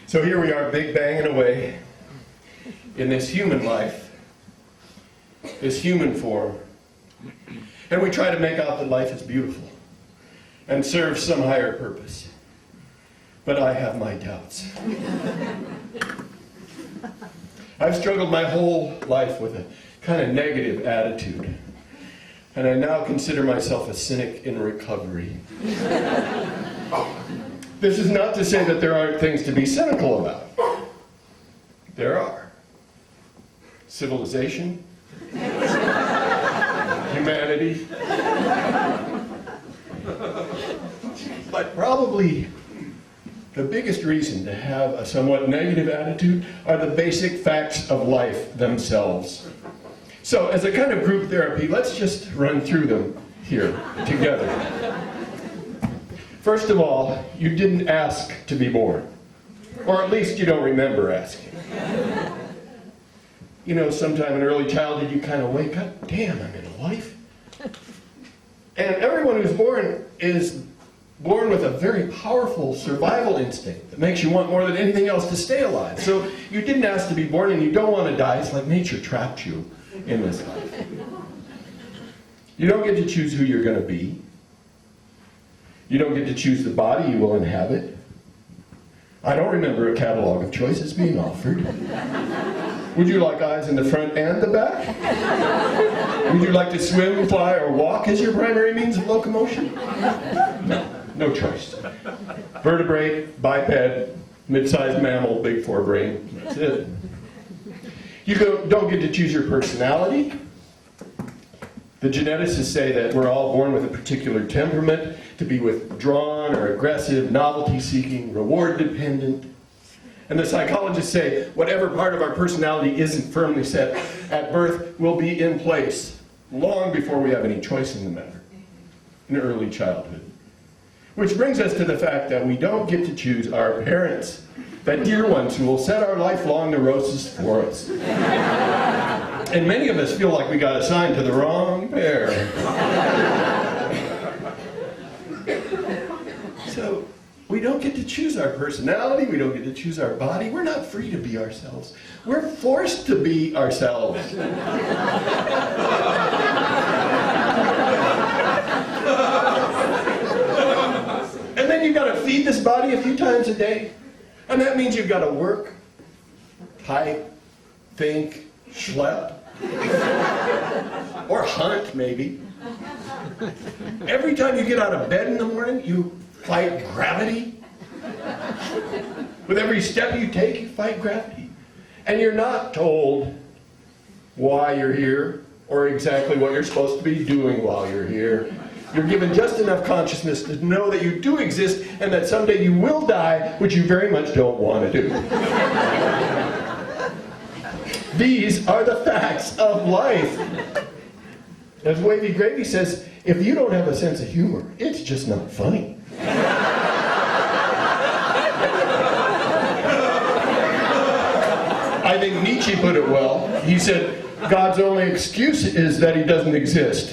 So here we are, big banging away in this human life, this human form. And we try to make out that life is beautiful and serves some higher purpose. But I have my doubts. I've struggled my whole life with a kind of negative attitude. And I now consider myself a cynic in recovery. This is not to say that there aren't things to be cynical about. There are. Civilization, humanity. But probably the biggest reason to have a somewhat negative attitude are the basic facts of life themselves. So, as a kind of group therapy, let's just run through them here together. First of all, you didn't ask to be born. Or at least you don't remember asking. You know, sometime in early childhood you kind of wake up, damn, I'm in a life. And everyone who's born is born with a very powerful survival instinct that makes you want more than anything else to stay alive. So you didn't ask to be born and you don't want to die. It's like nature trapped you in this life. You don't get to choose who you're going to be. You don't get to choose the body you will inhabit. I don't remember a catalog of choices being offered. Would you like eyes in the front and the back? Would you like to swim, fly, or walk as your primary means of locomotion? No choice. Vertebrate, biped, mid-sized mammal, big forebrain. That's it. You don't get to choose your personality. The geneticists say that we're all born with a particular temperament, to be withdrawn or aggressive, novelty-seeking, reward-dependent. And the psychologists say whatever part of our personality isn't firmly set at birth will be in place long before we have any choice in the matter, in early childhood. Which brings us to the fact that we don't get to choose our parents, that dear ones who will set our lifelong neurosis for us. And many of us feel like we got assigned to the wrong pair. So, we don't get to choose our personality, we don't get to choose our body, we're not free to be ourselves. We're forced to be ourselves. And then you've got to feed this body a few times a day. And that means you've got to work, type, think, schlep, or hunt, maybe. Every time you get out of bed in the morning, you fight gravity. With every step you take, you fight gravity. And you're not told why you're here or exactly what you're supposed to be doing while you're here. You're given just enough consciousness to know that you do exist and that someday you will die, which you very much don't want to do. These are the facts of life. As Wavy Gravy says, if you don't have a sense of humor, it's just not funny. I think Nietzsche put it well. He said, God's only excuse is that he doesn't exist.